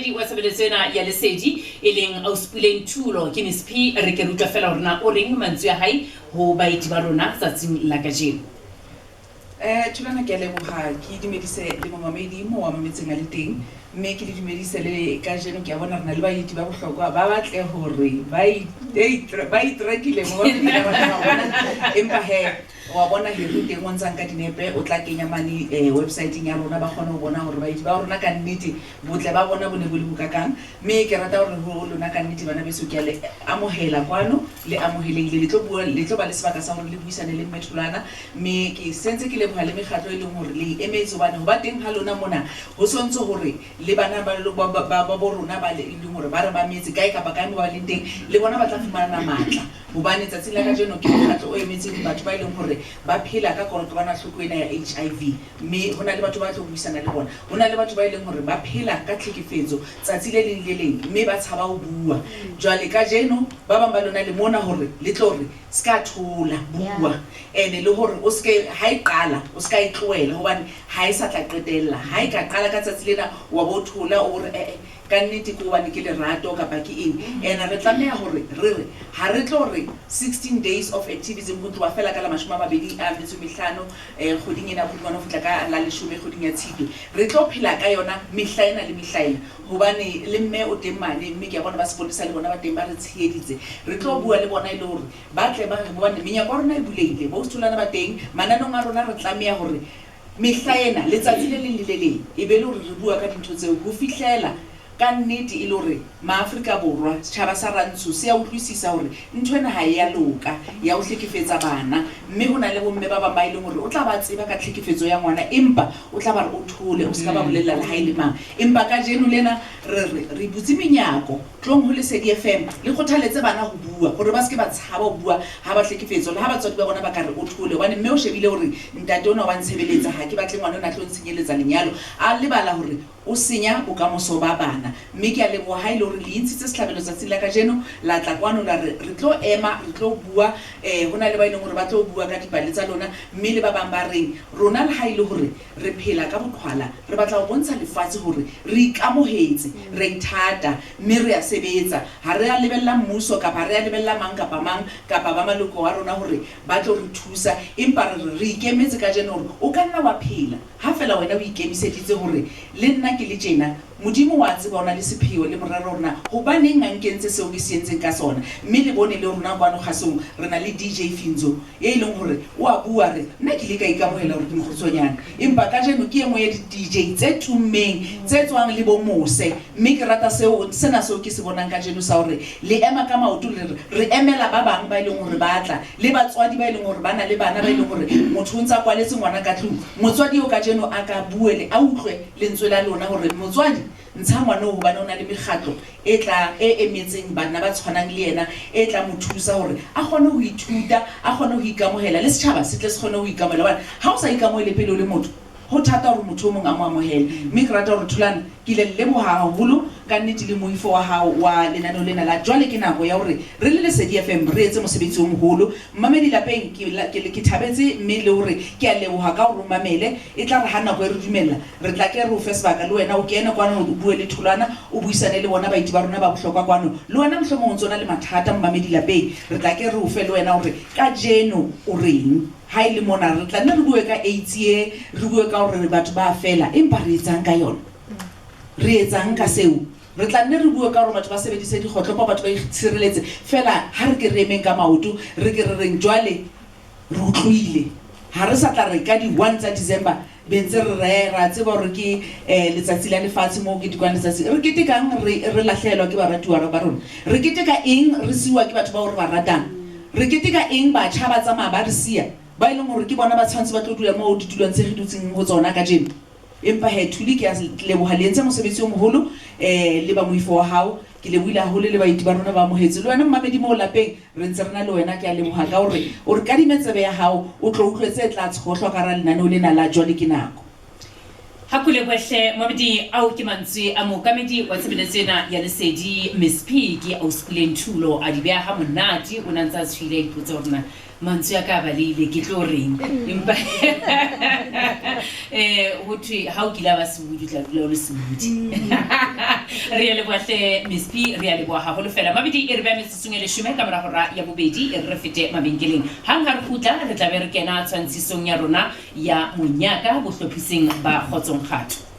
Mohamedi wa tshebeletso ena ya Lesedi e leng Auspuleng Thulo ke Miss P re ke rutwa fela rona o reng mantswe ya hae ho baeti ba rona tsatsing la kajeno. Thulana ke a leboha ke dumedise le Mohamedi mo wa mametseng a le teng mme ke le dumedise le kajeno ke a bona rena le baeti ba bohlokwa ba batle hore ba itrekile Mohamedi ba bona empa wa bona he rute mo ntsang ka dinepe o tla kenya mane website-eng ya rona ba kgona ho bona hore baeti ba rona ka nnete botle ba bona bone bo le bokakang mme ke rata hore ho lona ka nnete bana beso ke le amohela kwano le amohelehile le tlo ba le sebaka sa hore le buisane le Methulana mme ke sentse ke leboha le mekgatlo e leng hore le emetse bana ho ba teng ha lona mona ho sontse hore le bana ba rona ba le leng hore ba re ba metse kae kapa kae mo ba leng teng le bona ba tla fumana matla hobane tsatsing la kajeno ke mokgatlo o emetseng batho ba leng hore ba phela ka kokwanahloko ena ya HIV mme hona le batho ba tlo buisana le bona hona le batho ba leng hore ba phela ka tlhekefetso tsatsi le leng le leng mme ba tshaba ho bua jwale kajeno ba bang ba lona le mona hore le tlo re ska thola bua ene le hore o ske ha e qala o ska e tloela hobane ha e sa tla qetella ha e ka qala ka tsatsi lena wa bo thola o re ka nnete ko bane ke le rato kapa ke eng ena re tlameha hore re ha re tlo re 16 days of activism go tloa fela ka la 25 kgoding ena botwana ho fitla ka la 10 kgoding ya Tshitwe re tlo phela ka yona mehlaena le mehlaena hobane le mme o teng mane mme ke a bona ba sepolesa le bona ba teng ba re tsheheditse re tlo bua le bona ile hore ba tle ba re bone menyako rona e buleile bo Thulana ba teng mananong a rona re tlameha hore mehlaena letsatsi le leng le leng e be le hore re bua ka dintho tseo ho fihlela ka nnete e le hore maAfrika Borwa setjhaba sa Rantsho se ya utlwisisa hore ntho ena ha ya loka ya ho hlekefetsa bana mme hona le bomme ba bang ba ile hore o tla ba tseba ka tlhekefetso ya ngwana empa o tla ba re o thole o se ka ba bolella le haile mang empa ka jeno lena re butse menyako tlong ho Lesedi FM le khothaletse bana ho bua hore ba se ke ba tshaba ho bua ha ba hlekefetso le ha ba tswadi ba bona ba ka re o thole hobane mme o shebile hore ntate ona wa ntshebeletsa ha ke batle ngwana ona tlo ntshenyeletsa lenyalo a lebala hore o senya bokamoso ba bana mme ke a leboha ile hore le intshitse setlhabelo tsatsing la kajeno la tla kwano la re tlo ema re tlo bua hona le ba ileng hore ba tlo bua ka dipale tsa lona mme le ba bang ba reng rona le ha ile hore re phela ka boqhwala re batla ho bontsha lefatshe hore re ikamohetse re ithata mme re a sebetsa ha re a lebella mmuso kapa re a lebella mang kapa ba maloko wa rona hore ba tlo re thusa empa re ikemetse kajeno hore o ka nna wa phela ha fela wena o ikemiseditse hore le nna ke le tjena modimo wa tseba ona le sepheo le morero rona hobane nna nkentse seo ke se entseng ka sona mme le bone le rona kwano kgasong rena le DJ Finzo e leng hore o a bua re nna ke le ka ikamohela hore ke mokgotsonyana empa ka jeno ke engwe ya di DJ tse tummeng tse tswang le bo mose mme ke rata sena seo ke se bonang ka jeno sa hore le ema ka maoto re emela ba bang ba ileng hore batla le batswadi ba ileng hore bana le bana ba ileng hore motho o ntsa kwaletse ngwana ka tlung motswadi o ka jeno a ka buele a utlwe lentswe la lona hore motswadi ntsha ngwana ho bana ona le mekgatlo e emetseng bana ba tshwanang le yena e tla mo thusa hore a kgone ho ithuta a kgone ho ikamohela le setjhaba se tle se kgone ho ikamohela hobane ha o sa ikamohele pele o le motho ho thata hore motho o mong a mo amohele mme ke rata hore Thulana ke le leboha haholo ka nnete le moifo wa hao wa lenaneo lena la jwale ke nako ya hore re le Lesedi FM re etse mosebetsi o moholo mmamedi lapeng ke thabetse mme le hore ke a leboha ka hore mamele e tla re ha nako e re dumella re tla ke re o fe sebaka le wena o kene kwano o bue le Thulana o buisane le bona baiti ba rona ba bohlokwa kwano le wena mohlomong o tsona le mathata mmamedi lapeng re tla ke re o fe le wena hore ka jeno o reng ha ile mona re tla nne re bue ka AIDS re bue ka hore batho ba fela empa re etsang ka yona re etsang ka seo re tla nne re bue ka hore batho ba sebedise dikgotlopo batho ba itshireletse fela ha re ke re emeng ka maoto re ke re reng jwale re utlwile ha re sa tla re ka di 1 tsa December bentse re ra tseba hore ke letsatsi la lefatshe mo ke dikwana letsatsi re ketekang re lahlelwa ke baratuwa ba rona re keteka eng re siwa ke batho ba hore ba ratang re keteka eng ba tshaba tsamaya ba re sia ba ileng hore ke bona ba tshwantse ba tlo dula mo ditulong tse re dutseng ho tsona ka jeno empa Thuli ke a leboha le entse mosebetsi o moholo le ba moifo wa hao ke lebohile haholo le baiti ba rona ba mohetse le wena mmamedi mo lapeng re ntse rena le wena ke a leboha ka hore o re ka dimetsebe ya hao o tlo utlwetse tla tshohlwa ka ra lenaneo lena la jwale ke nako Hakule kwehle Mohamedi au ke mantswe a mookamedi wa tshebeletso ena ya Lesedi Miss P ke Auspuleng Thulo a di beha ha monate o nantsa tshwile ipotsa rona mantswe a ka balile ke tlo reng empa ho thwe ha o kila ba sebudi tla dula o le sebudi re ya le boahle Miss P re ya le boa haholo fela mabedi e re ba metsesong le shume ka mora hora ya bobedi e re fete mabenkeleng hang ha re khutla re tla be re kena tshwantshisong ya rona ya monyaka bohlophiseng ba Kgotsong Kgatho.